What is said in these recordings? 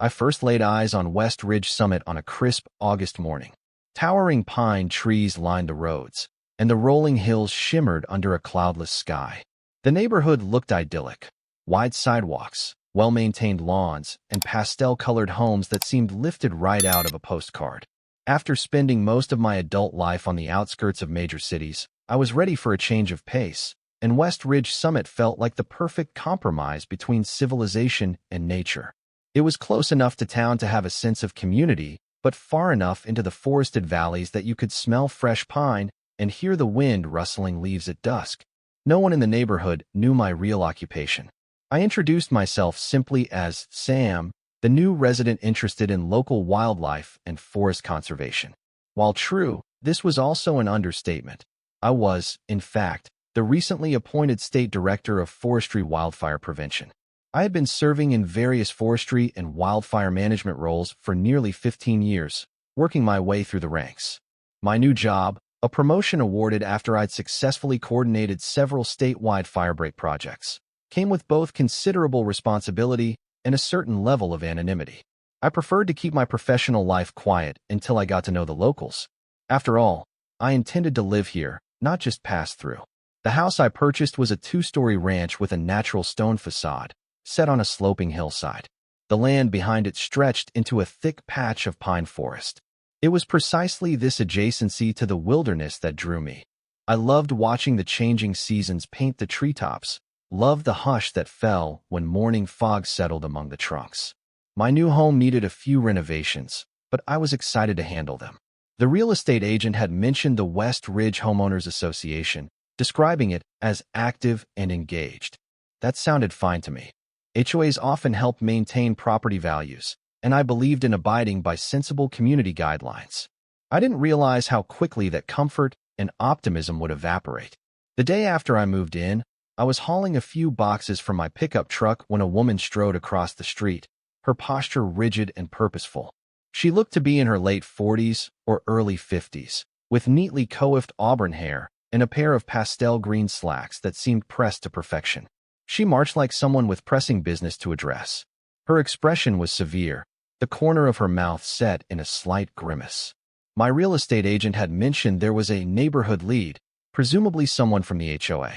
I first laid eyes on West Ridge Summit on a crisp August morning. Towering pine trees lined the roads, and the rolling hills shimmered under a cloudless sky. The neighborhood looked idyllic. Wide sidewalks, well-maintained lawns, and pastel-colored homes that seemed lifted right out of a postcard. After spending most of my adult life on the outskirts of major cities, I was ready for a change of pace, and West Ridge Summit felt like the perfect compromise between civilization and nature. It was close enough to town to have a sense of community, but far enough into the forested valleys that you could smell fresh pine and hear the wind rustling leaves at dusk. No one in the neighborhood knew my real occupation. I introduced myself simply as Sam, the new resident interested in local wildlife and forest conservation. While true, this was also an understatement. I was, in fact, the recently appointed state director of forestry wildfire prevention. I had been serving in various forestry and wildfire management roles for nearly 15 years, working my way through the ranks. My new job, a promotion awarded after I'd successfully coordinated several statewide firebreak projects, came with both considerable responsibility and a certain level of anonymity. I preferred to keep my professional life quiet until I got to know the locals. After all, I intended to live here, not just pass through. The house I purchased was a two-story ranch with a natural stone facade, set on a sloping hillside. The land behind it stretched into a thick patch of pine forest. It was precisely this adjacency to the wilderness that drew me. I loved watching the changing seasons paint the treetops, loved the hush that fell when morning fog settled among the trunks. My new home needed a few renovations, but I was excited to handle them. The real estate agent had mentioned the West Ridge Homeowners Association, describing it as active and engaged. That sounded fine to me. HOAs often help maintain property values, and I believed in abiding by sensible community guidelines. I didn't realize how quickly that comfort and optimism would evaporate. The day after I moved in, I was hauling a few boxes from my pickup truck when a woman strode across the street, her posture rigid and purposeful. She looked to be in her late 40s or early 50s, with neatly coiffed auburn hair and a pair of pastel green slacks that seemed pressed to perfection. She marched like someone with pressing business to address. Her expression was severe, the corner of her mouth set in a slight grimace. My real estate agent had mentioned there was a neighborhood lead, presumably someone from the HOA.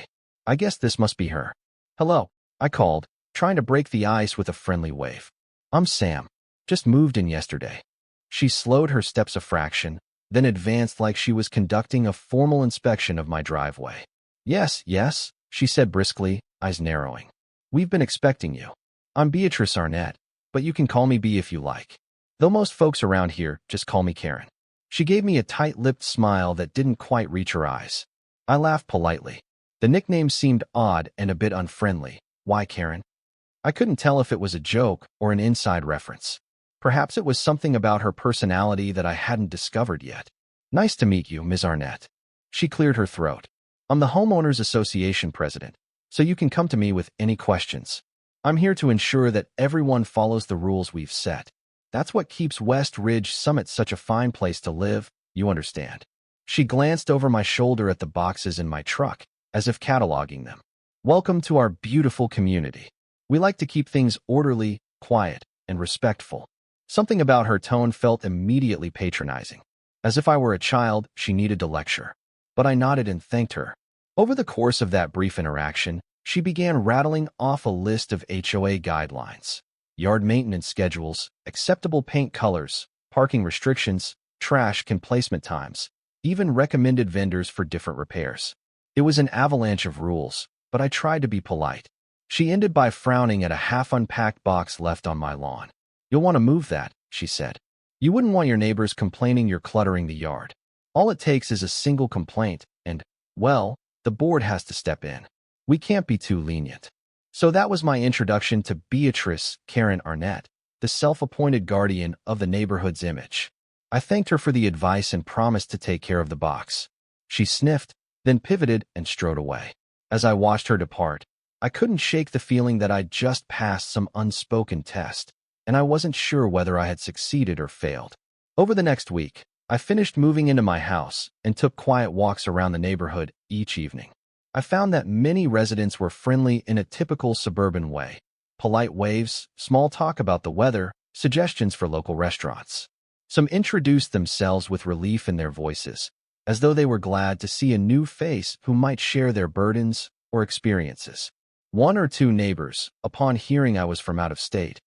I guess this must be her. "Hello," I called, trying to break the ice with a friendly wave. "I'm Sam. Just moved in yesterday." She slowed her steps a fraction, then advanced like she was conducting a formal inspection of my driveway. Yes, she said briskly, eyes narrowing. "We've been expecting you. I'm Beatrice Arnett, but you can call me B if you like. Though most folks around here just call me Karen." She gave me a tight-lipped smile that didn't quite reach her eyes. I laughed politely. The nickname seemed odd and a bit unfriendly. Why Karen? I couldn't tell if it was a joke or an inside reference. Perhaps it was something about her personality that I hadn't discovered yet. "Nice to meet you, Ms. Arnett." She cleared her throat. "I'm the Homeowners Association president, so you can come to me with any questions. I'm here to ensure that everyone follows the rules we've set. That's what keeps West Ridge Summit such a fine place to live, you understand." She glanced over my shoulder at the boxes in my truck, as if cataloging them. "Welcome to our beautiful community. We like to keep things orderly, quiet, and respectful." Something about her tone felt immediately patronizing. As if I were a child she needed to lecture. But I nodded and thanked her. Over the course of that brief interaction, she began rattling off a list of HOA guidelines. Yard maintenance schedules, acceptable paint colors, parking restrictions, trash can placement times, even recommended vendors for different repairs. It was an avalanche of rules, but I tried to be polite. She ended by frowning at a half-unpacked box left on my lawn. "You'll want to move that," she said. "You wouldn't want your neighbors complaining you're cluttering the yard. All it takes is a single complaint, and, well, the board has to step in. We can't be too lenient." So that was my introduction to Beatrice Karen Arnett, the self-appointed guardian of the neighborhood's image. I thanked her for the advice and promised to take care of the box. She sniffed, then pivoted and strode away. As I watched her depart, I couldn't shake the feeling that I'd just passed some unspoken test, and I wasn't sure whether I had succeeded or failed. Over the next week, I finished moving into my house and took quiet walks around the neighborhood each evening. I found that many residents were friendly in a typical suburban way. Polite waves, small talk about the weather, suggestions for local restaurants. Some introduced themselves with relief in their voices, as though they were glad to see a new face who might share their burdens or experiences. One or two neighbors, upon hearing I was from out of state,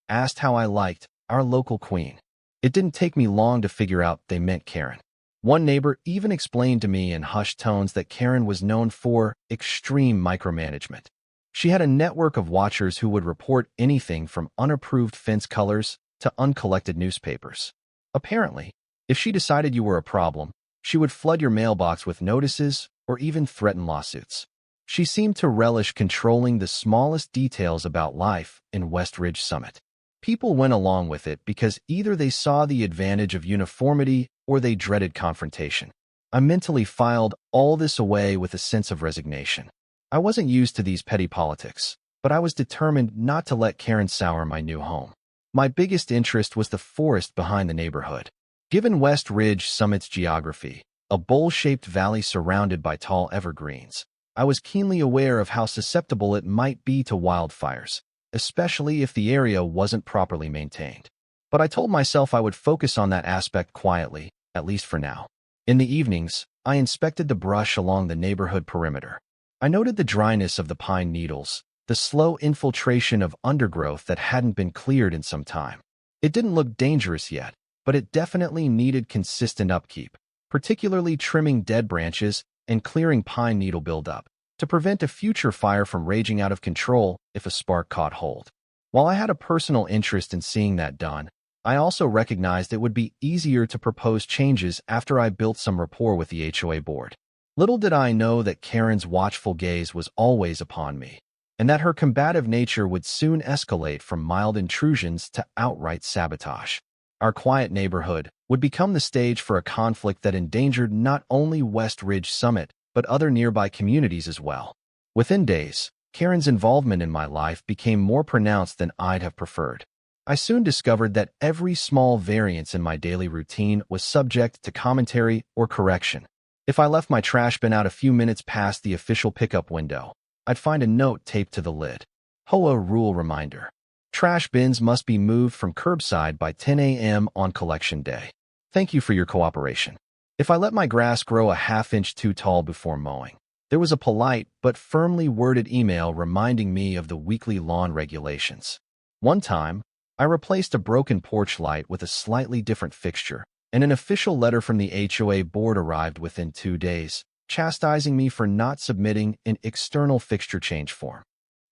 asked how I liked our local queen. It didn't take me long to figure out they meant Karen. One neighbor even explained to me in hushed tones that Karen was known for extreme micromanagement. She had a network of watchers who would report anything from unapproved fence colors to uncollected newspapers. Apparently, if she decided you were a problem, she would flood your mailbox with notices or even threaten lawsuits. She seemed to relish controlling the smallest details about life in West Ridge Summit. People went along with it because either they saw the advantage of uniformity or they dreaded confrontation. I mentally filed all this away with a sense of resignation. I wasn't used to these petty politics, but I was determined not to let Karen sour my new home. My biggest interest was the forest behind the neighborhood. Given West Ridge Summit's geography, a bowl-shaped valley surrounded by tall evergreens, I was keenly aware of how susceptible it might be to wildfires, especially if the area wasn't properly maintained. But I told myself I would focus on that aspect quietly, at least for now. In the evenings, I inspected the brush along the neighborhood perimeter. I noted the dryness of the pine needles, the slow infiltration of undergrowth that hadn't been cleared in some time. It didn't look dangerous yet, but it definitely needed consistent upkeep, particularly trimming dead branches and clearing pine needle buildup, to prevent a future fire from raging out of control if a spark caught hold. While I had a personal interest in seeing that done, I also recognized it would be easier to propose changes after I built some rapport with the HOA board. Little did I know that Karen's watchful gaze was always upon me, and that her combative nature would soon escalate from mild intrusions to outright sabotage. Our quiet neighborhood would become the stage for a conflict that endangered not only West Ridge Summit, but other nearby communities as well. Within days, Karen's involvement in my life became more pronounced than I'd have preferred. I soon discovered that every small variance in my daily routine was subject to commentary or correction. If I left my trash bin out a few minutes past the official pickup window, I'd find a note taped to the lid. HOA rule reminder. Trash bins must be moved from curbside by 10 a.m. on collection day. Thank you for your cooperation. If I let my grass grow a half-inch too tall before mowing, there was a polite but firmly worded email reminding me of the weekly lawn regulations. One time, I replaced a broken porch light with a slightly different fixture, and an official letter from the HOA board arrived within 2 days, chastising me for not submitting an external fixture change form.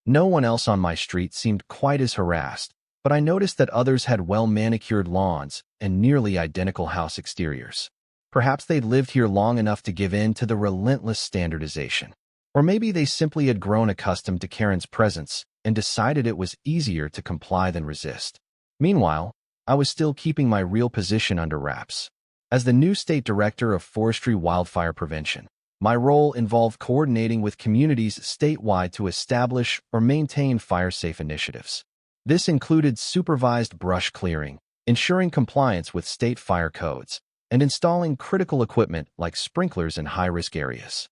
No one else on my street seemed quite as harassed, but I noticed that others had well-manicured lawns and nearly identical house exteriors. Perhaps they'd lived here long enough to give in to the relentless standardization. Or maybe they simply had grown accustomed to Karen's presence and decided it was easier to comply than resist. Meanwhile, I was still keeping my real position under wraps. As the new state director of Forestry Wildfire Prevention, my role involved coordinating with communities statewide to establish or maintain fire-safe initiatives. This included supervised brush clearing, ensuring compliance with state fire codes, and installing critical equipment like sprinklers in high-risk areas.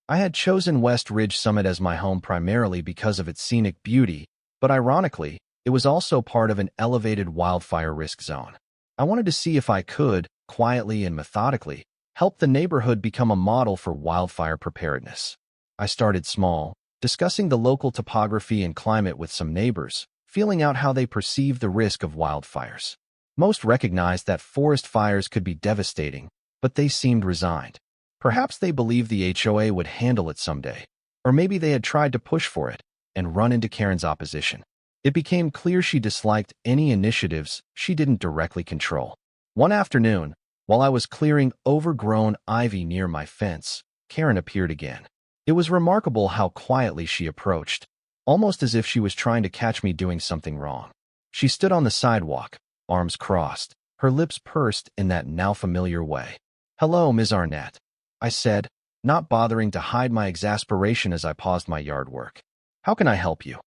I had chosen West Ridge Summit as my home primarily because of its scenic beauty, but ironically, it was also part of an elevated wildfire risk zone. I wanted to see if I could, quietly and methodically, help the neighborhood become a model for wildfire preparedness. I started small, discussing the local topography and climate with some neighbors, feeling out how they perceived the risk of wildfires. Most recognized that forest fires could be devastating, but they seemed resigned. Perhaps they believed the HOA would handle it someday, or maybe they had tried to push for it and run into Karen's opposition. It became clear she disliked any initiatives she didn't directly control. One afternoon, while I was clearing overgrown ivy near my fence, Karen appeared again. It was remarkable how quietly she approached, almost as if she was trying to catch me doing something wrong. She stood on the sidewalk, arms crossed, her lips pursed in that now familiar way. "Hello, Ms. Arnett," I said, not bothering to hide my exasperation as I paused my yard work. "How can I help you?"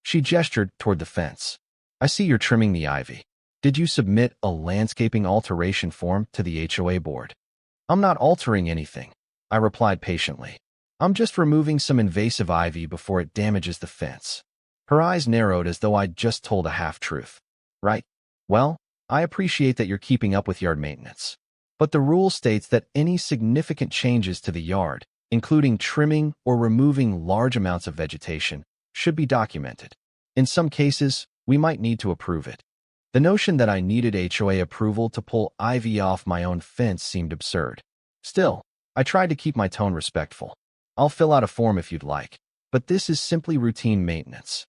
She gestured toward the fence. "I see you're trimming the ivy. Did you submit a landscaping alteration form to the HOA board?" "I'm not altering anything," I replied patiently. "I'm just removing some invasive ivy before it damages the fence." Her eyes narrowed as though I'd just told a half-truth. "Right? Well, I appreciate that you're keeping up with yard maintenance. But the rule states that any significant changes to the yard, including trimming or removing large amounts of vegetation, should be documented. In some cases, we might need to approve it. The notion that I needed HOA approval to pull ivy off my own fence seemed absurd. Still, I tried to keep my tone respectful. I'll fill out a form if you'd like, but this is simply routine maintenance.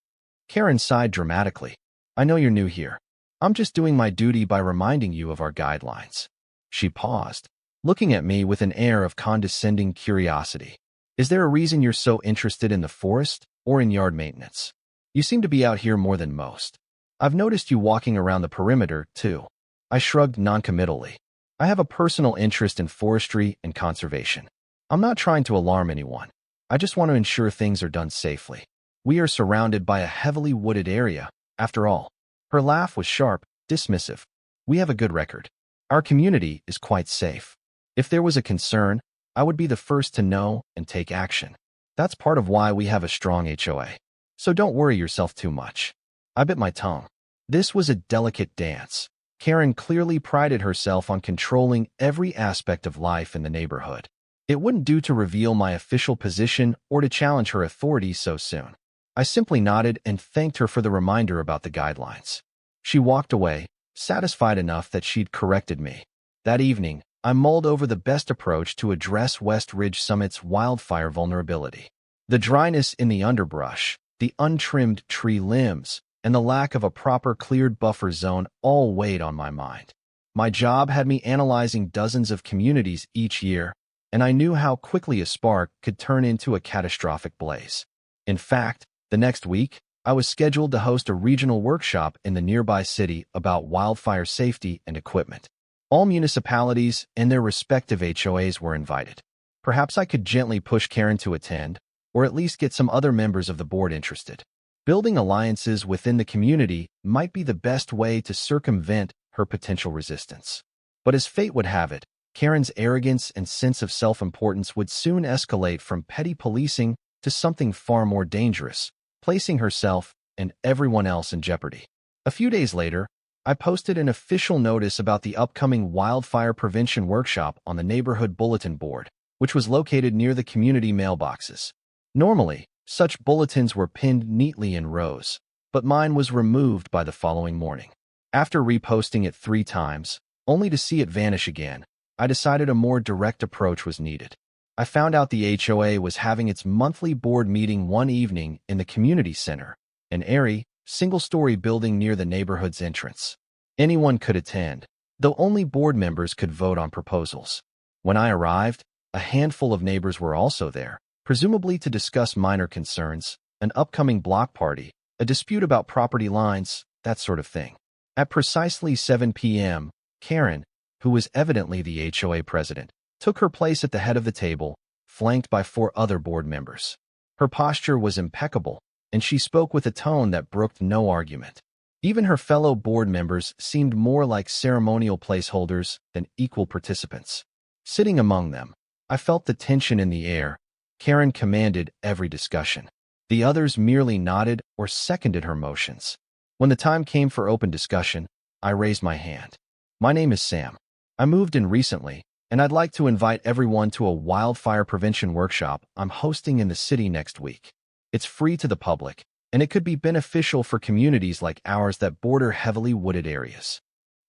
Karen sighed dramatically. I know you're new here. I'm just doing my duty by reminding you of our guidelines. She paused, looking at me with an air of condescending curiosity. Is there a reason you're so interested in the forest or in yard maintenance? You seem to be out here more than most. I've noticed you walking around the perimeter, too. I shrugged noncommittally. I have a personal interest in forestry and conservation. I'm not trying to alarm anyone. I just want to ensure things are done safely. We are surrounded by a heavily wooded area, after all. Her laugh was sharp, dismissive. We have a good record. Our community is quite safe. If there was a concern, I would be the first to know and take action. That's part of why we have a strong HOA. So don't worry yourself too much. I bit my tongue. This was a delicate dance. Karen clearly prided herself on controlling every aspect of life in the neighborhood. It wouldn't do to reveal my official position or to challenge her authority so soon. I simply nodded and thanked her for the reminder about the guidelines. She walked away, satisfied enough that she'd corrected me. That evening, I mulled over the best approach to address West Ridge Summit's wildfire vulnerability. The dryness in the underbrush, the untrimmed tree limbs, and the lack of a proper cleared buffer zone all weighed on my mind. My job had me analyzing dozens of communities each year, and I knew how quickly a spark could turn into a catastrophic blaze. In fact, the next week, I was scheduled to host a regional workshop in the nearby city about wildfire safety and equipment. All municipalities and their respective HOAs were invited. Perhaps I could gently push Karen to attend, or at least get some other members of the board interested. Building alliances within the community might be the best way to circumvent her potential resistance. But as fate would have it, Karen's arrogance and sense of self-importance would soon escalate from petty policing to something far more dangerous, placing herself and everyone else in jeopardy. A few days later, I posted an official notice about the upcoming wildfire prevention workshop on the neighborhood bulletin board, which was located near the community mailboxes. Normally, such bulletins were pinned neatly in rows, but mine was removed by the following morning. After reposting it 3 times, only to see it vanish again, I decided a more direct approach was needed. I found out the HOA was having its monthly board meeting one evening in the community center, an airy, single-story building near the neighborhood's entrance. Anyone could attend, though only board members could vote on proposals. When I arrived, a handful of neighbors were also there, presumably to discuss minor concerns, an upcoming block party, a dispute about property lines, that sort of thing. At precisely 7 p.m., Karen, who was evidently the HOA president, took her place at the head of the table, flanked by 4 other board members. Her posture was impeccable, and she spoke with a tone that brooked no argument. Even her fellow board members seemed more like ceremonial placeholders than equal participants. Sitting among them, I felt the tension in the air. Karen commanded every discussion. The others merely nodded or seconded her motions. When the time came for open discussion, I raised my hand. My name is Sam. I moved in recently, and I'd like to invite everyone to a wildfire prevention workshop I'm hosting in the city next week. It's free to the public, and it could be beneficial for communities like ours that border heavily wooded areas.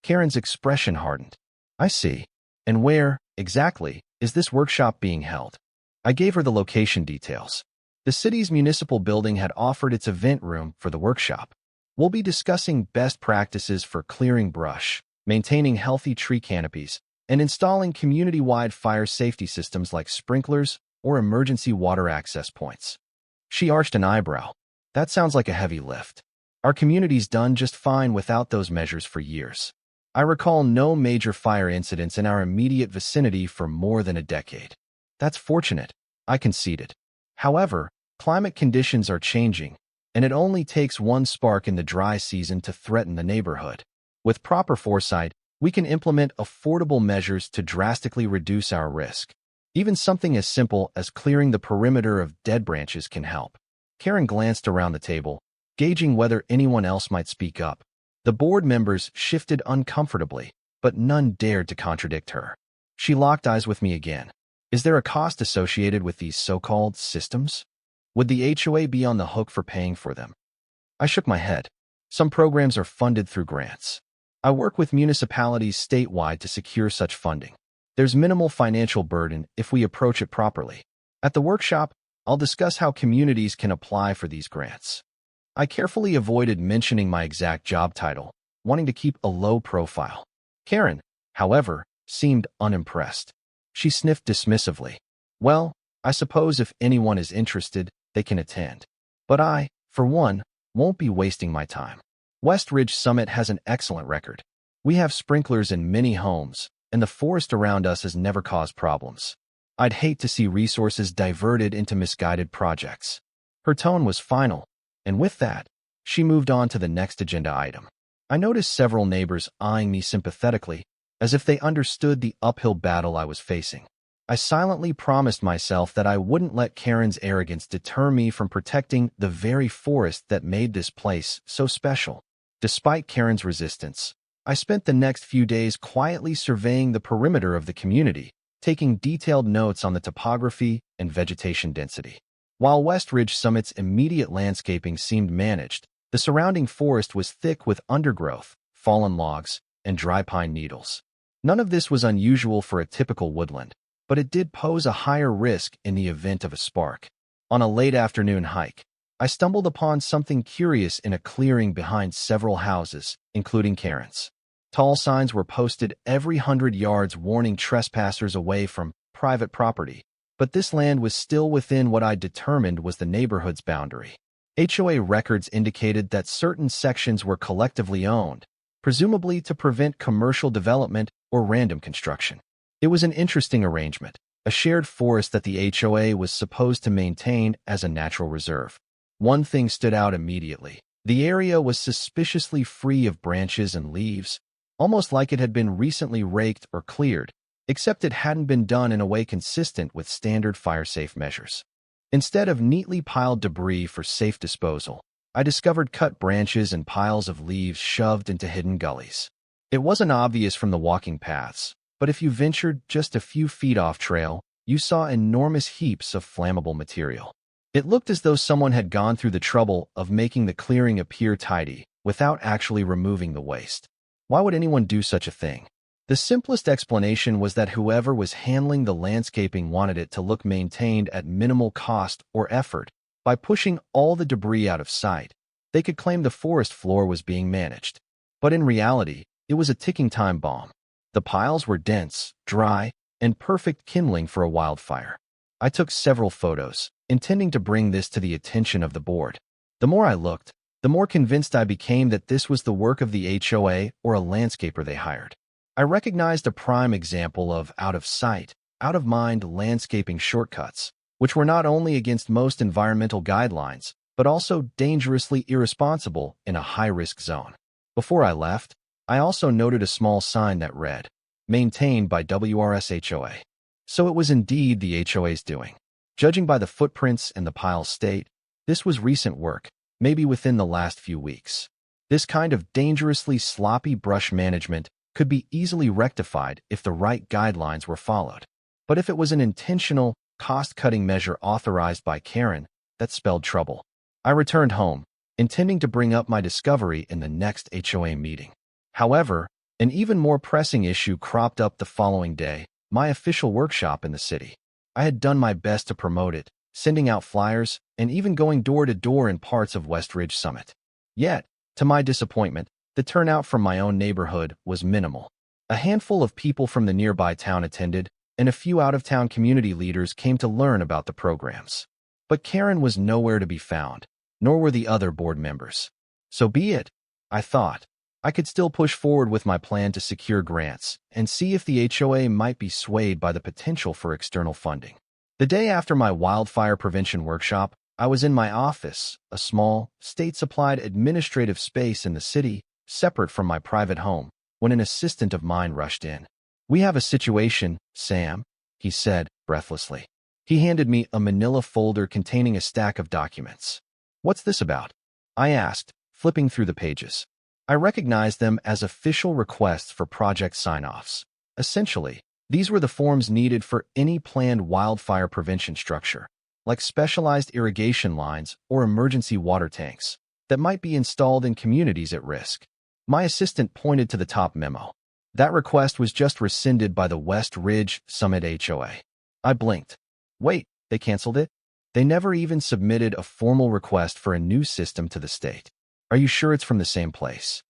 Karen's expression hardened. I see. And where, exactly, is this workshop being held? I gave her the location details. The city's municipal building had offered its event room for the workshop. We'll be discussing best practices for clearing brush, maintaining healthy tree canopies, and installing community-wide fire safety systems like sprinklers or emergency water access points. She arched an eyebrow. That sounds like a heavy lift. Our community's done just fine without those measures for years. I recall no major fire incidents in our immediate vicinity for more than a decade. That's fortunate, I conceded. However, climate conditions are changing, and it only takes one spark in the dry season to threaten the neighborhood. With proper foresight, we can implement affordable measures to drastically reduce our risk. Even something as simple as clearing the perimeter of dead branches can help. Karen glanced around the table, gauging whether anyone else might speak up. The board members shifted uncomfortably, but none dared to contradict her. She locked eyes with me again. Is there a cost associated with these so-called systems? Would the HOA be on the hook for paying for them? I shook my head. Some programs are funded through grants. I work with municipalities statewide to secure such funding. There's minimal financial burden if we approach it properly. At the workshop, I'll discuss how communities can apply for these grants. I carefully avoided mentioning my exact job title, wanting to keep a low profile. Karen, however, seemed unimpressed. She sniffed dismissively. Well, I suppose if anyone is interested, they can attend. But I, for one, won't be wasting my time. West Ridge Summit has an excellent record. We have sprinklers in many homes, and the forest around us has never caused problems. I'd hate to see resources diverted into misguided projects. Her tone was final, and with that, she moved on to the next agenda item. I noticed several neighbors eyeing me sympathetically, as if they understood the uphill battle I was facing. I silently promised myself that I wouldn't let Karen's arrogance deter me from protecting the very forest that made this place so special. Despite Karen's resistance, I spent the next few days quietly surveying the perimeter of the community, taking detailed notes on the topography and vegetation density. While West Ridge Summit's immediate landscaping seemed managed, the surrounding forest was thick with undergrowth, fallen logs, and dry pine needles. None of this was unusual for a typical woodland, but it did pose a higher risk in the event of a spark. On a late afternoon hike, I stumbled upon something curious in a clearing behind several houses, including Karen's. Tall signs were posted every 100 yards warning trespassers away from private property, but this land was still within what I determined was the neighborhood's boundary. HOA records indicated that certain sections were collectively owned, presumably to prevent commercial development or random construction. It was an interesting arrangement, a shared forest that the HOA was supposed to maintain as a natural reserve. One thing stood out immediately. The area was suspiciously free of branches and leaves, almost like it had been recently raked or cleared, except it hadn't been done in a way consistent with standard fire-safe measures. Instead of neatly piled debris for safe disposal, I discovered cut branches and piles of leaves shoved into hidden gullies. It wasn't obvious from the walking paths, but if you ventured just a few feet off trail, you saw enormous heaps of flammable material. It looked as though someone had gone through the trouble of making the clearing appear tidy without actually removing the waste. Why would anyone do such a thing? The simplest explanation was that whoever was handling the landscaping wanted it to look maintained at minimal cost or effort. By pushing all the debris out of sight, they could claim the forest floor was being managed. But in reality, it was a ticking time bomb. The piles were dense, dry, and perfect kindling for a wildfire. I took several photos, intending to bring this to the attention of the board. The more I looked, the more convinced I became that this was the work of the HOA or a landscaper they hired. I recognized a prime example of out-of-sight, out-of-mind landscaping shortcuts, which were not only against most environmental guidelines, but also dangerously irresponsible in a high-risk zone. Before I left, I also noted a small sign that read, "Maintained by WRS-HOA." So it was indeed the HOA's doing. Judging by the footprints and the pile's state, this was recent work, maybe within the last few weeks. This kind of dangerously sloppy brush management could be easily rectified if the right guidelines were followed. But if it was an intentional, cost-cutting measure authorized by Karen, that spelled trouble. I returned home, intending to bring up my discovery in the next HOA meeting. However, an even more pressing issue cropped up the following day, my official workshop in the city. I had done my best to promote it, sending out flyers, and even going door to door in parts of West Ridge Summit. Yet, to my disappointment, the turnout from my own neighborhood was minimal. A handful of people from the nearby town attended, and a few out-of-town community leaders came to learn about the programs. But Karen was nowhere to be found, nor were the other board members. So be it, I thought. I could still push forward with my plan to secure grants and see if the HOA might be swayed by the potential for external funding. The day after my wildfire prevention workshop, I was in my office, a small, state-supplied administrative space in the city, separate from my private home, when an assistant of mine rushed in. "We have a situation, Sam," he said, breathlessly. He handed me a manila folder containing a stack of documents. "What's this about?" I asked, flipping through the pages. I recognized them as official requests for project sign-offs. Essentially, these were the forms needed for any planned wildfire prevention structure, like specialized irrigation lines or emergency water tanks, that might be installed in communities at risk. My assistant pointed to the top memo. That request was just rescinded by the West Ridge Summit HOA. I blinked. Wait, they canceled it? They never even submitted a formal request for a new system to the state. Are you sure it's from the same place?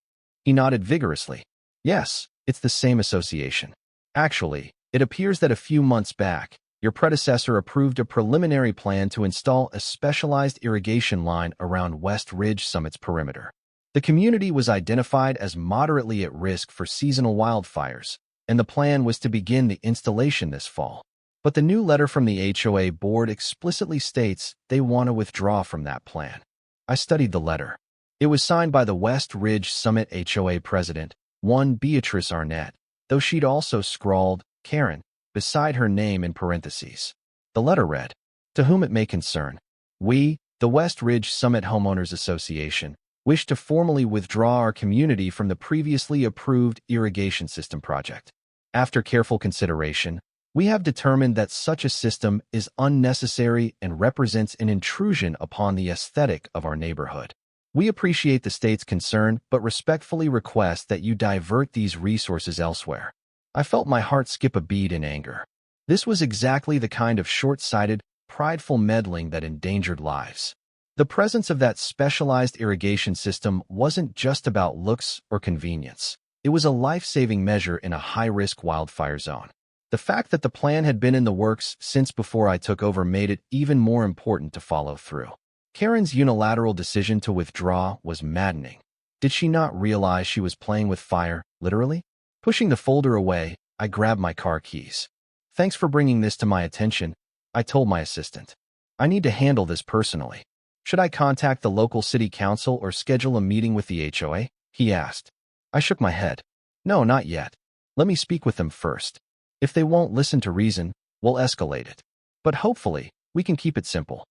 He nodded vigorously. Yes, it's the same association. Actually, it appears that a few months back, your predecessor approved a preliminary plan to install a specialized irrigation line around West Ridge Summit's perimeter. The community was identified as moderately at risk for seasonal wildfires, and the plan was to begin the installation this fall. But the new letter from the HOA board explicitly states they want to withdraw from that plan. I studied the letter. It was signed by the West Ridge Summit HOA president, one Beatrice Arnett, though she'd also scrawled Karen beside her name in parentheses. The letter read, "To whom it may concern, we, the West Ridge Summit Homeowners Association, wish to formally withdraw our community from the previously approved irrigation system project. After careful consideration, we have determined that such a system is unnecessary and represents an intrusion upon the aesthetic of our neighborhood. We appreciate the state's concern, but respectfully request that you divert these resources elsewhere." I felt my heart skip a beat in anger. This was exactly the kind of short-sighted, prideful meddling that endangered lives. The presence of that specialized irrigation system wasn't just about looks or convenience. It was a life-saving measure in a high-risk wildfire zone. The fact that the plan had been in the works since before I took over made it even more important to follow through. Karen's unilateral decision to withdraw was maddening. Did she not realize she was playing with fire, literally? Pushing the folder away, I grabbed my car keys. "Thanks for bringing this to my attention," I told my assistant. "I need to handle this personally." "Should I contact the local city council or schedule a meeting with the HOA?" he asked. I shook my head. "No, not yet. Let me speak with them first. If they won't listen to reason, we'll escalate it. But hopefully, we can keep it simple."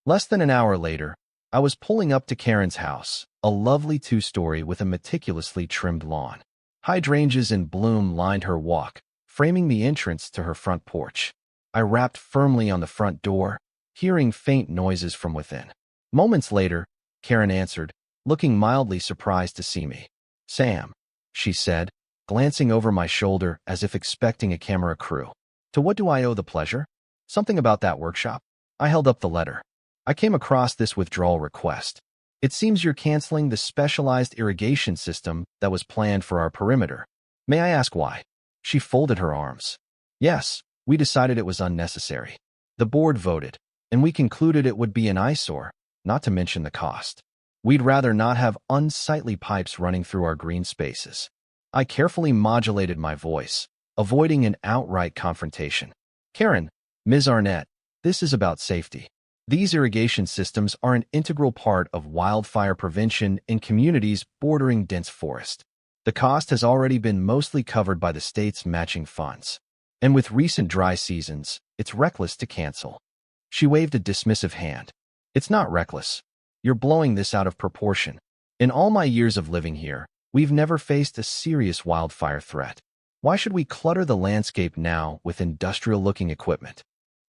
Less than an hour later, I was pulling up to Karen's house, a lovely two-story with a meticulously trimmed lawn. Hydrangeas in bloom lined her walk, framing the entrance to her front porch. I rapped firmly on the front door, hearing faint noises from within. Moments later, Karen answered, looking mildly surprised to see me. "Sam," she said, glancing over my shoulder as if expecting a camera crew. "To what do I owe the pleasure?" "Something about that workshop." I held up the letter. "I came across this withdrawal request. It seems you're canceling the specialized irrigation system that was planned for our perimeter. May I ask why?" She folded her arms. "Yes, we decided it was unnecessary. The board voted, and we concluded it would be an eyesore, not to mention the cost. We'd rather not have unsightly pipes running through our green spaces." I carefully modulated my voice, avoiding an outright confrontation. "Karen, Ms. Arnett, this is about safety. These irrigation systems are an integral part of wildfire prevention in communities bordering dense forest. The cost has already been mostly covered by the state's matching funds. And with recent dry seasons, it's reckless to cancel." She waved a dismissive hand. "It's not reckless. You're blowing this out of proportion. In all my years of living here, we've never faced a serious wildfire threat. Why should we clutter the landscape now with industrial-looking equipment?"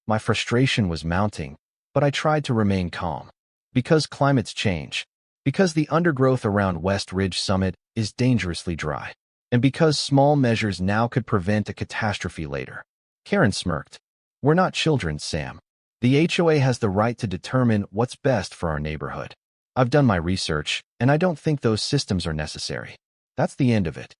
My frustration was mounting, but I tried to remain calm. Because climates change. Because the undergrowth around West Ridge Summit is dangerously dry. And because small measures now could prevent a catastrophe later. Karen smirked. "We're not children, Sam. The HOA has the right to determine what's best for our neighborhood. I've done my research, and I don't think those systems are necessary. That's the end of it."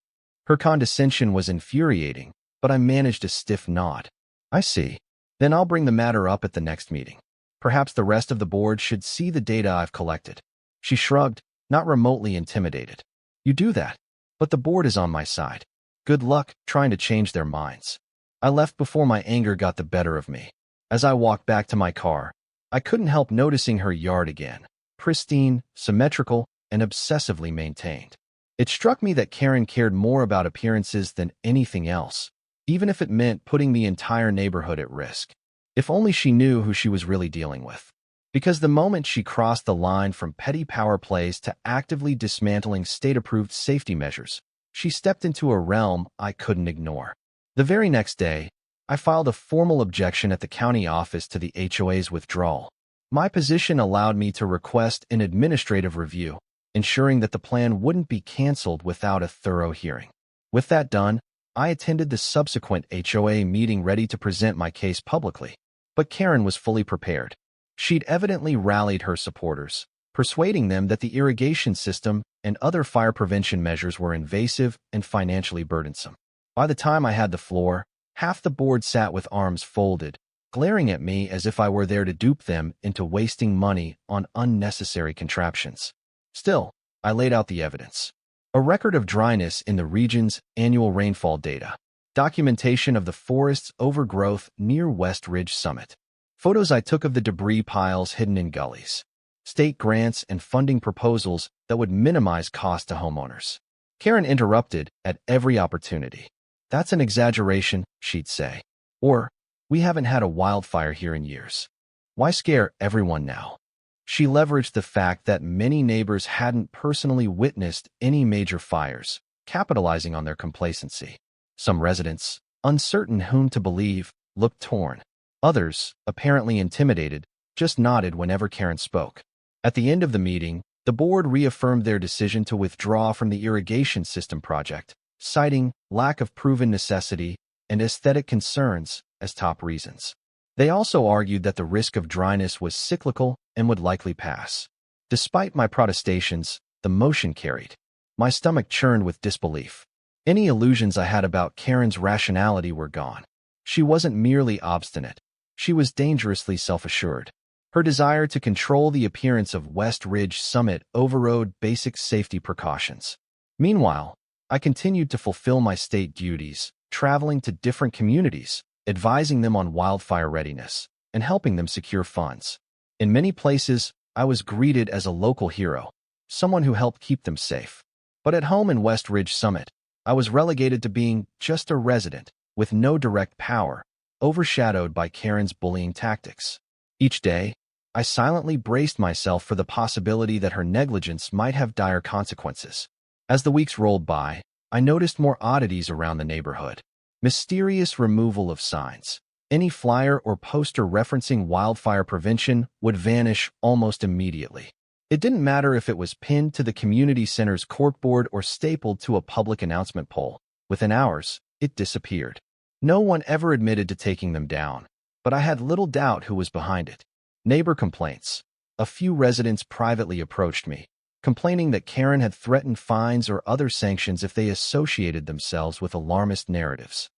Her condescension was infuriating, but I managed a stiff nod. "I see. Then I'll bring the matter up at the next meeting. Perhaps the rest of the board should see the data I've collected." She shrugged, not remotely intimidated. "You do that, but the board is on my side. Good luck trying to change their minds." I left before my anger got the better of me. As I walked back to my car, I couldn't help noticing her yard again, pristine, symmetrical, and obsessively maintained. It struck me that Karen cared more about appearances than anything else, even if it meant putting the entire neighborhood at risk. If only she knew who she was really dealing with. Because the moment she crossed the line from petty power plays to actively dismantling state-approved safety measures, she stepped into a realm I couldn't ignore. The very next day, I filed a formal objection at the county office to the HOA's withdrawal. My position allowed me to request an administrative review, ensuring that the plan wouldn't be canceled without a thorough hearing. With that done, I attended the subsequent HOA meeting ready to present my case publicly. But Karen was fully prepared. She'd evidently rallied her supporters, persuading them that the irrigation system and other fire prevention measures were invasive and financially burdensome. By the time I had the floor, half the board sat with arms folded, glaring at me as if I were there to dupe them into wasting money on unnecessary contraptions. Still, I laid out the evidence. A record of dryness in the region's annual rainfall data, documentation of the forest's overgrowth near West Ridge Summit, photos I took of the debris piles hidden in gullies, state grants and funding proposals that would minimize cost to homeowners. Karen interrupted at every opportunity. "That's an exaggeration," she'd say. Or, "We haven't had a wildfire here in years. Why scare everyone now?" She leveraged the fact that many neighbors hadn't personally witnessed any major fires, capitalizing on their complacency. Some residents, uncertain whom to believe, looked torn. Others, apparently intimidated, just nodded whenever Karen spoke. At the end of the meeting, the board reaffirmed their decision to withdraw from the irrigation system project, citing lack of proven necessity and aesthetic concerns as top reasons. They also argued that the risk of dryness was cyclical and would likely pass. Despite my protestations, the motion carried. My stomach churned with disbelief. Any illusions I had about Karen's rationality were gone. She wasn't merely obstinate. She was dangerously self-assured. Her desire to control the appearance of West Ridge Summit overrode basic safety precautions. Meanwhile, I continued to fulfill my state duties, traveling to different communities, advising them on wildfire readiness, and helping them secure funds. In many places, I was greeted as a local hero, someone who helped keep them safe. But at home in West Ridge Summit, I was relegated to being just a resident, with no direct power, overshadowed by Karen's bullying tactics. Each day, I silently braced myself for the possibility that her negligence might have dire consequences. As the weeks rolled by, I noticed more oddities around the neighborhood. Mysterious removal of signs. Any flyer or poster referencing wildfire prevention would vanish almost immediately. It didn't matter if it was pinned to the community center's corkboard or stapled to a public announcement pole. Within hours, it disappeared. No one ever admitted to taking them down, but I had little doubt who was behind it. Neighbor complaints. A few residents privately approached me, complaining that Karen had threatened fines or other sanctions if they associated themselves with alarmist narratives.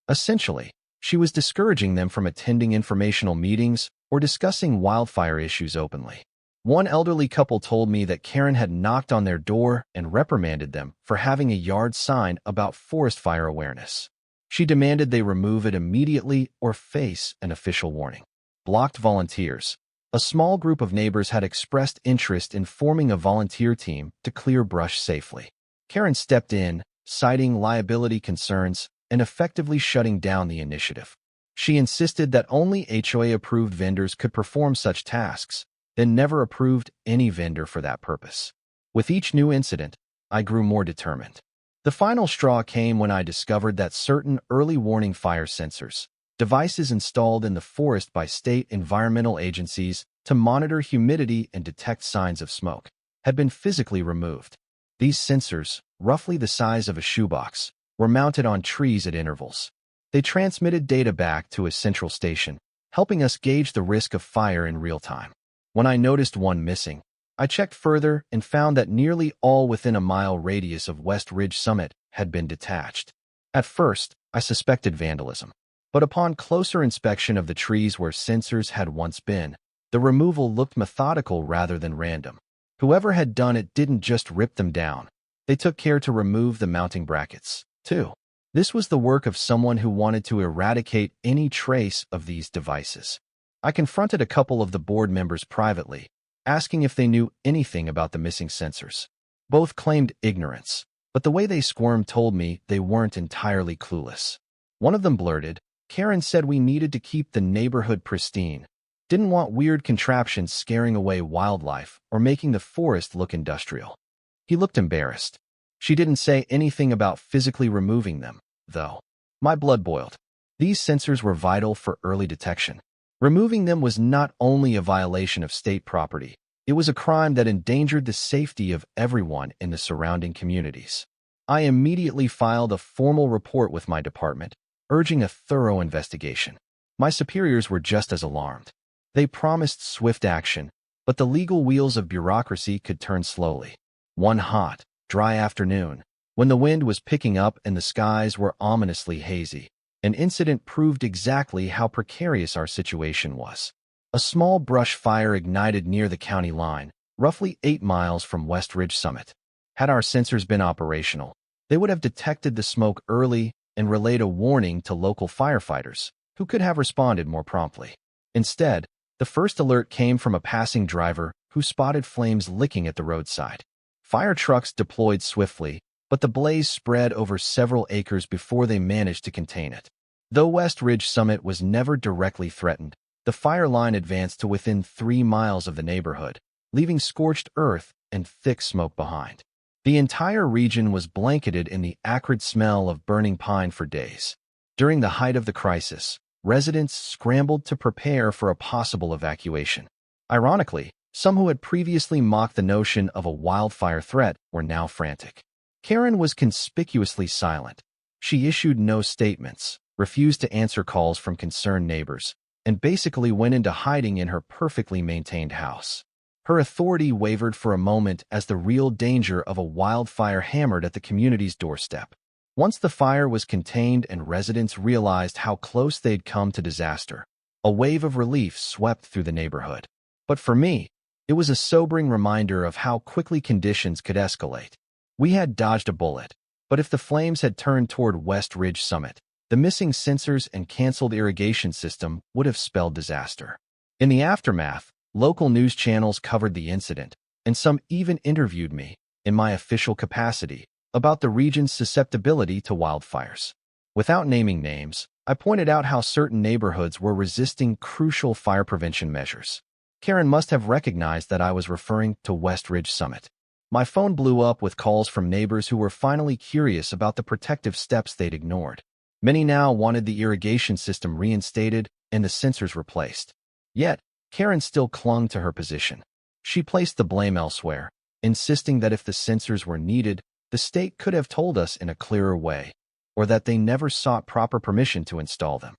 Essentially, she was discouraging them from attending informational meetings or discussing wildfire issues openly. One elderly couple told me that Karen had knocked on their door and reprimanded them for having a yard sign about forest fire awareness. She demanded they remove it immediately or face an official warning. Blocked volunteers. A small group of neighbors had expressed interest in forming a volunteer team to clear brush safely. Karen stepped in, citing liability concerns and effectively shutting down the initiative. She insisted that only HOA-approved vendors could perform such tasks, then never approved any vendor for that purpose. With each new incident, I grew more determined. The final straw came when I discovered that certain early warning fire sensors, devices installed in the forest by state environmental agencies to monitor humidity and detect signs of smoke, had been physically removed. These sensors, roughly the size of a shoebox, were mounted on trees at intervals. They transmitted data back to a central station, helping us gauge the risk of fire in real time. When I noticed one missing, I checked further and found that nearly all within a mile radius of West Ridge Summit had been detached. At first, I suspected vandalism, but upon closer inspection of the trees where sensors had once been, the removal looked methodical rather than random. Whoever had done it didn't just rip them down. They took care to remove the mounting brackets, too. This was the work of someone who wanted to eradicate any trace of these devices. I confronted a couple of the board members privately, asking if they knew anything about the missing sensors. Both claimed ignorance, but the way they squirmed told me they weren't entirely clueless. One of them blurted, "Karen said we needed to keep the neighborhood pristine. Didn't want weird contraptions scaring away wildlife or making the forest look industrial. He looked embarrassed. She didn't say anything about physically removing them, though. My blood boiled. These sensors were vital for early detection. Removing them was not only a violation of state property, it was a crime that endangered the safety of everyone in the surrounding communities. I immediately filed a formal report with my department, urging a thorough investigation. My superiors were just as alarmed. They promised swift action, but the legal wheels of bureaucracy could turn slowly. One hot, dry afternoon, when the wind was picking up and the skies were ominously hazy, an incident proved exactly how precarious our situation was. A small brush fire ignited near the county line, roughly 8 miles from West Ridge Summit. Had our sensors been operational, they would have detected the smoke early and relayed a warning to local firefighters, who could have responded more promptly. Instead, the first alert came from a passing driver who spotted flames licking at the roadside. Fire trucks deployed swiftly, but the blaze spread over several acres before they managed to contain it. Though West Ridge Summit was never directly threatened, the fire line advanced to within 3 miles of the neighborhood, leaving scorched earth and thick smoke behind. The entire region was blanketed in the acrid smell of burning pine for days. During the height of the crisis, residents scrambled to prepare for a possible evacuation. Ironically, some who had previously mocked the notion of a wildfire threat were now frantic. Karen was conspicuously silent. She issued no statements, refused to answer calls from concerned neighbors, and basically went into hiding in her perfectly maintained house. Her authority wavered for a moment as the real danger of a wildfire hammered at the community's doorstep. Once the fire was contained and residents realized how close they'd come to disaster, a wave of relief swept through the neighborhood. But for me, it was a sobering reminder of how quickly conditions could escalate. We had dodged a bullet, but if the flames had turned toward West Ridge Summit, the missing sensors and canceled irrigation system would have spelled disaster. In the aftermath, local news channels covered the incident, and some even interviewed me, in my official capacity, about the region's susceptibility to wildfires. Without naming names, I pointed out how certain neighborhoods were resisting crucial fire prevention measures. Karen must have recognized that I was referring to West Ridge Summit. My phone blew up with calls from neighbors who were finally curious about the protective steps they'd ignored. Many now wanted the irrigation system reinstated and the sensors replaced. Yet, Karen still clung to her position. She placed the blame elsewhere, insisting that if the sensors were needed, the state could have told us in a clearer way, or that they never sought proper permission to install them.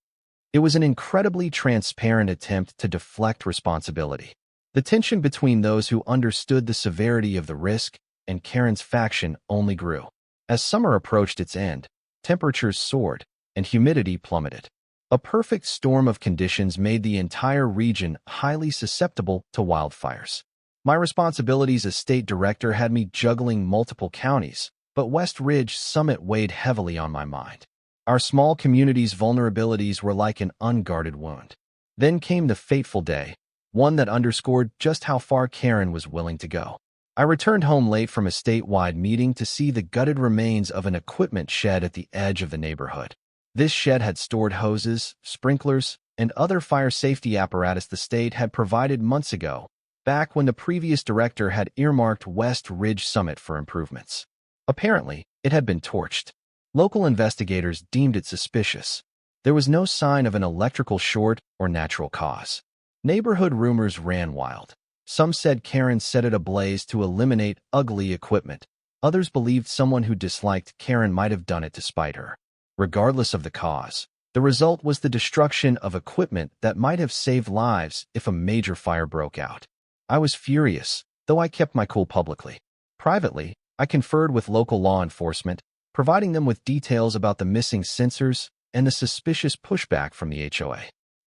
It was an incredibly transparent attempt to deflect responsibility. The tension between those who understood the severity of the risk and Karen's faction only grew. As summer approached its end, temperatures soared, and humidity plummeted. A perfect storm of conditions made the entire region highly susceptible to wildfires. My responsibilities as state director had me juggling multiple counties, but West Ridge Summit weighed heavily on my mind. Our small community's vulnerabilities were like an unguarded wound. Then came the fateful day, one that underscored just how far Karen was willing to go. I returned home late from a statewide meeting to see the gutted remains of an equipment shed at the edge of the neighborhood. This shed had stored hoses, sprinklers, and other fire safety apparatus the state had provided months ago, back when the previous director had earmarked West Ridge Summit for improvements. Apparently, it had been torched. Local investigators deemed it suspicious. There was no sign of an electrical short or natural cause. Neighborhood rumors ran wild. Some said Karen set it ablaze to eliminate ugly equipment. Others believed someone who disliked Karen might have done it to spite her. Regardless of the cause, the result was the destruction of equipment that might have saved lives if a major fire broke out. I was furious, though I kept my cool publicly. Privately, I conferred with local law enforcement, providing them with details about the missing sensors and the suspicious pushback from the HOA.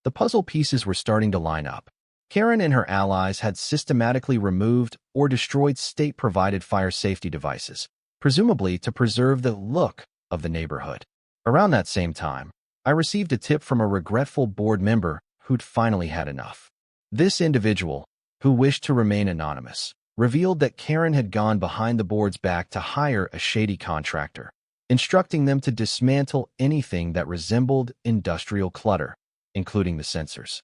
The puzzle pieces were starting to line up. Karen and her allies had systematically removed or destroyed state-provided fire safety devices, presumably to preserve the look of the neighborhood. Around that same time, I received a tip from a regretful board member who'd finally had enough. This individual, who wished to remain anonymous, revealed that Karen had gone behind the board's back to hire a shady contractor, instructing them to dismantle anything that resembled industrial clutter, including the sensors.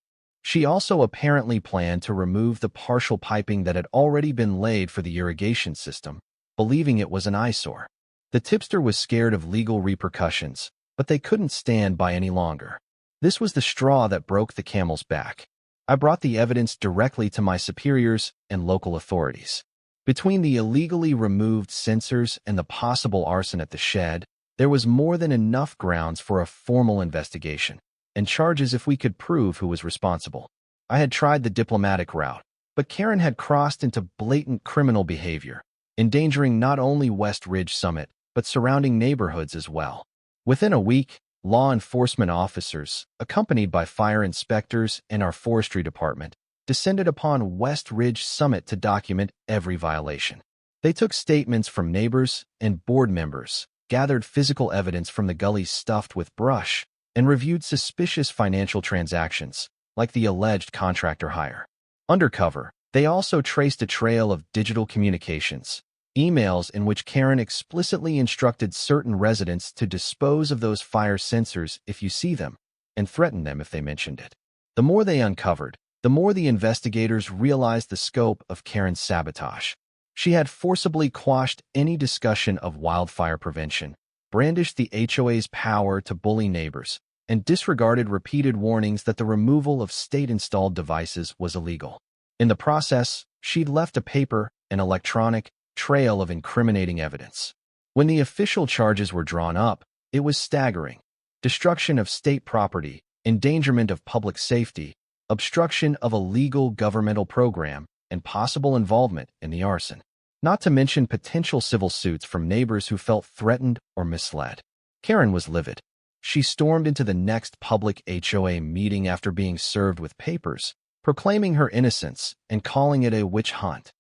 She also apparently planned to remove the partial piping that had already been laid for the irrigation system, believing it was an eyesore. The tipster was scared of legal repercussions, but they couldn't stand by any longer. This was the straw that broke the camel's back. I brought the evidence directly to my superiors and local authorities. Between the illegally removed sensors and the possible arson at the shed, there was more than enough grounds for a formal investigation and charges if we could prove who was responsible. I had tried the diplomatic route, but Karen had crossed into blatant criminal behavior, endangering not only West Ridge Summit, but surrounding neighborhoods as well. Within a week, law enforcement officers, accompanied by fire inspectors and our forestry department, descended upon West Ridge Summit to document every violation. They took statements from neighbors and board members, gathered physical evidence from the gullies stuffed with brush, and reviewed suspicious financial transactions, like the alleged contractor hire. Undercover, they also traced a trail of digital communications, emails in which Karen explicitly instructed certain residents to dispose of those fire sensors if you see them, and threaten them if they mentioned it. The more they uncovered, the more the investigators realized the scope of Karen's sabotage. She had forcibly quashed any discussion of wildfire prevention, brandished the HOA's power to bully neighbors, and disregarded repeated warnings that the removal of state-installed devices was illegal. In the process, she'd left a paper, an electronic, trail of incriminating evidence. When the official charges were drawn up, it was staggering. Destruction of state property, endangerment of public safety, obstruction of a legal governmental program, and possible involvement in the arson. Not to mention potential civil suits from neighbors who felt threatened or misled. Karen was livid. She stormed into the next public HOA meeting after being served with papers, proclaiming her innocence and calling it a witch hunt.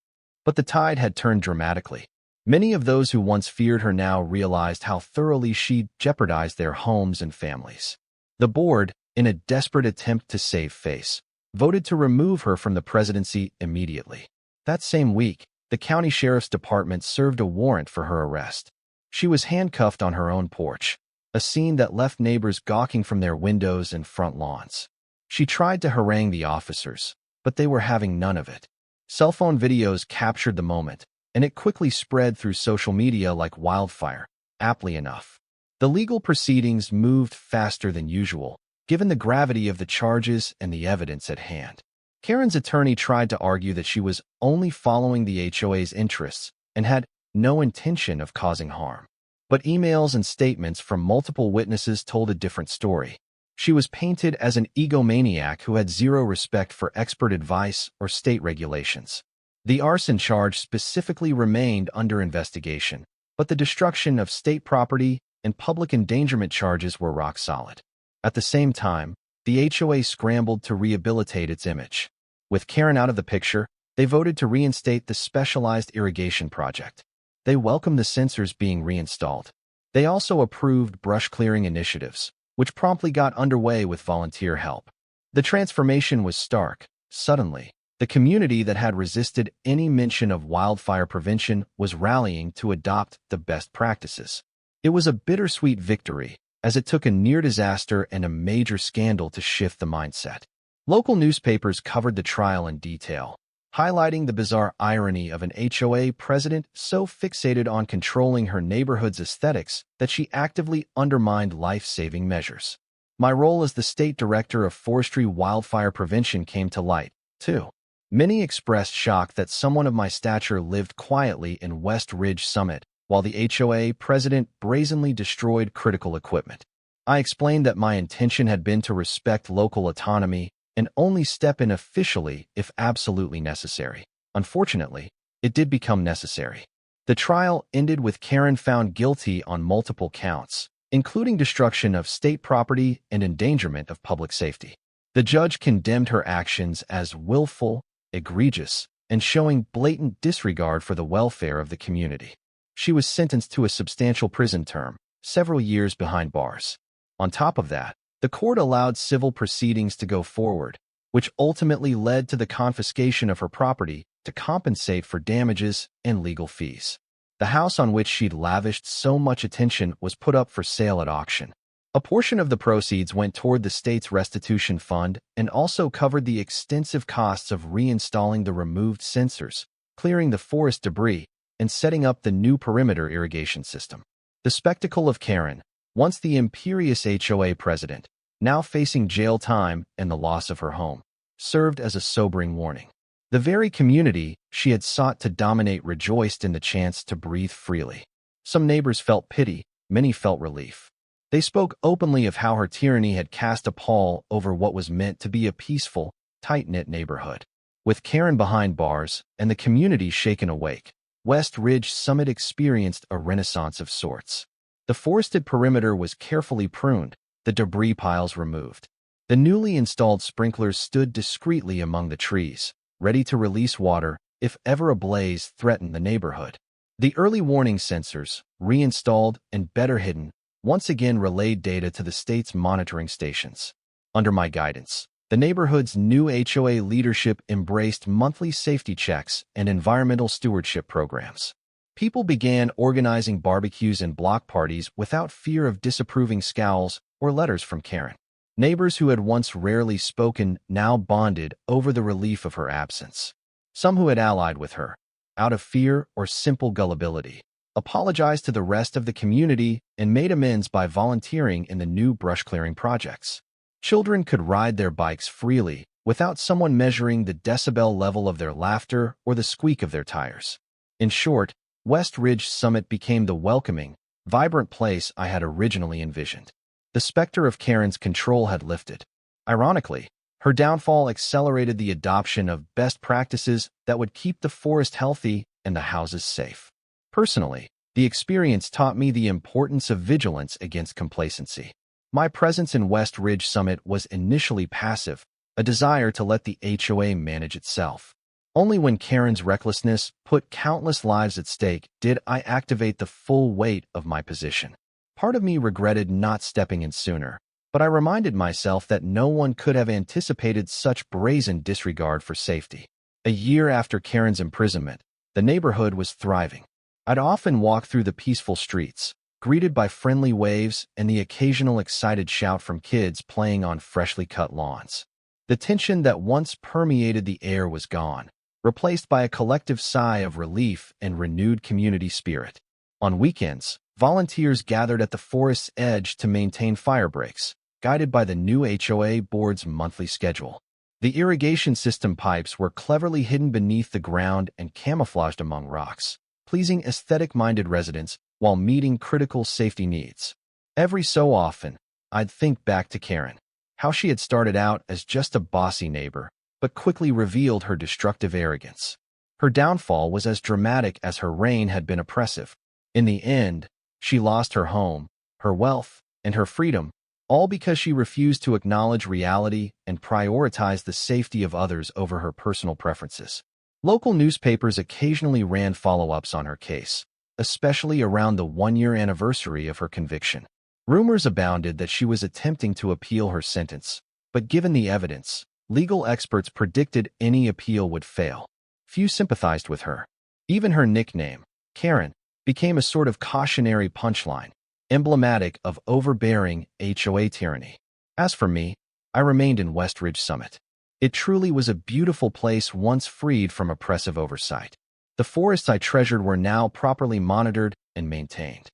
But the tide had turned dramatically. Many of those who once feared her now realized how thoroughly she'd jeopardized their homes and families. The board, in a desperate attempt to save face, voted to remove her from the presidency immediately. That same week, the county sheriff's department served a warrant for her arrest. She was handcuffed on her own porch, a scene that left neighbors gawking from their windows and front lawns. She tried to harangue the officers, but they were having none of it. Cell phone videos captured the moment, and it quickly spread through social media like wildfire, aptly enough. The legal proceedings moved faster than usual, given the gravity of the charges and the evidence at hand. Karen's attorney tried to argue that she was only following the HOA's interests and had no intention of causing harm. But emails and statements from multiple witnesses told a different story. She was painted as an egomaniac who had zero respect for expert advice or state regulations. The arson charge specifically remained under investigation, but the destruction of state property and public endangerment charges were rock solid. At the same time, the HOA scrambled to rehabilitate its image. With Karen out of the picture, they voted to reinstate the specialized irrigation project. They welcomed the sensors being reinstalled. They also approved brush clearing initiatives, which promptly got underway with volunteer help. The transformation was stark. Suddenly, the community that had resisted any mention of wildfire prevention was rallying to adopt the best practices. It was a bittersweet victory, as it took a near disaster and a major scandal to shift the mindset. Local newspapers covered the trial in detail, highlighting the bizarre irony of an HOA president so fixated on controlling her neighborhood's aesthetics that she actively undermined life-saving measures. My role as the state director of forestry wildfire prevention came to light, too. Many expressed shock that someone of my stature lived quietly in West Ridge Summit, while the HOA president brazenly destroyed critical equipment. I explained that my intention had been to respect local autonomy and only step in officially if absolutely necessary. Unfortunately, it did become necessary. The trial ended with Karen found guilty on multiple counts, including destruction of state property and endangerment of public safety. The judge condemned her actions as willful, egregious, and showing blatant disregard for the welfare of the community. She was sentenced to a substantial prison term, several years behind bars. On top of that, the court allowed civil proceedings to go forward, which ultimately led to the confiscation of her property to compensate for damages and legal fees. The house on which she'd lavished so much attention was put up for sale at auction. A portion of the proceeds went toward the state's restitution fund and also covered the extensive costs of reinstalling the removed sensors, clearing the forest debris, and setting up the new perimeter irrigation system. The spectacle of Karen, once the imperious HOA president, now facing jail time and the loss of her home, served as a sobering warning. The very community she had sought to dominate rejoiced in the chance to breathe freely. Some neighbors felt pity, many felt relief. They spoke openly of how her tyranny had cast a pall over what was meant to be a peaceful, tight-knit neighborhood. With Karen behind bars and the community shaken awake, West Ridge Summit experienced a renaissance of sorts. The forested perimeter was carefully pruned, the debris piles removed. The newly installed sprinklers stood discreetly among the trees, ready to release water if ever a blaze threatened the neighborhood. The early warning sensors, reinstalled and better hidden, once again relayed data to the state's monitoring stations. Under my guidance, the neighborhood's new HOA leadership embraced monthly safety checks and environmental stewardship programs. People began organizing barbecues and block parties without fear of disapproving scowls or letters from Karen. Neighbors who had once rarely spoken now bonded over the relief of her absence. Some who had allied with her, out of fear or simple gullibility, apologized to the rest of the community and made amends by volunteering in the new brush-clearing projects. Children could ride their bikes freely without someone measuring the decibel level of their laughter or the squeak of their tires. In short, West Ridge Summit became the welcoming, vibrant place I had originally envisioned. The specter of Karen's control had lifted. Ironically, her downfall accelerated the adoption of best practices that would keep the forest healthy and the houses safe. Personally, the experience taught me the importance of vigilance against complacency. My presence in West Ridge Summit was initially passive, a desire to let the HOA manage itself. Only when Karen's recklessness put countless lives at stake did I activate the full weight of my position. Part of me regretted not stepping in sooner, but I reminded myself that no one could have anticipated such brazen disregard for safety. A year after Karen's imprisonment, the neighborhood was thriving. I'd often walk through the peaceful streets, greeted by friendly waves and the occasional excited shout from kids playing on freshly cut lawns. The tension that once permeated the air was gone, replaced by a collective sigh of relief and renewed community spirit. On weekends, volunteers gathered at the forest's edge to maintain fire breaks, guided by the new HOA board's monthly schedule. The irrigation system pipes were cleverly hidden beneath the ground and camouflaged among rocks, pleasing aesthetic-minded residents while meeting critical safety needs. Every so often, I'd think back to Karen, how she had started out as just a bossy neighbor, but quickly revealed her destructive arrogance. Her downfall was as dramatic as her reign had been oppressive. In the end, she lost her home, her wealth, and her freedom, all because she refused to acknowledge reality and prioritize the safety of others over her personal preferences. Local newspapers occasionally ran follow-ups on her case, especially around the one-year anniversary of her conviction. Rumors abounded that she was attempting to appeal her sentence, but given the evidence, legal experts predicted any appeal would fail. Few sympathized with her. Even her nickname, Karen, became a sort of cautionary punchline, emblematic of overbearing HOA tyranny. As for me, I remained in West Ridge Summit. It truly was a beautiful place once freed from oppressive oversight. The forests I treasured were now properly monitored and maintained.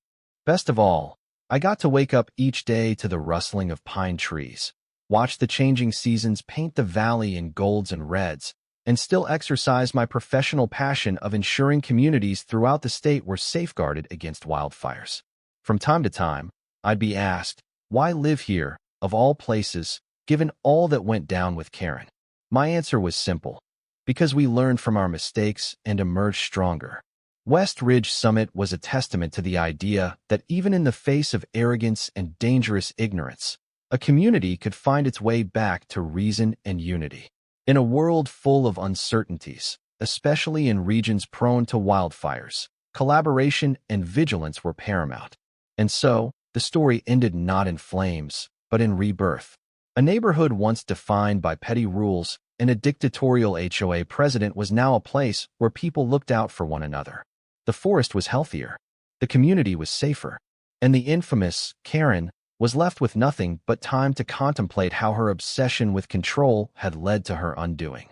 Best of all, I got to wake up each day to the rustling of pine trees, watch the changing seasons paint the valley in golds and reds, and still exercise my professional passion of ensuring communities throughout the state were safeguarded against wildfires. From time to time, I'd be asked, why live here, of all places, given all that went down with Karen? My answer was simple: because we learned from our mistakes and emerged stronger. West Ridge Summit was a testament to the idea that even in the face of arrogance and dangerous ignorance, a community could find its way back to reason and unity. In a world full of uncertainties, especially in regions prone to wildfires, collaboration and vigilance were paramount. And so, the story ended not in flames, but in rebirth. A neighborhood once defined by petty rules and a dictatorial HOA president was now a place where people looked out for one another. The forest was healthier, the community was safer, and the infamous Karen was left with nothing but time to contemplate how her obsession with control had led to her undoing.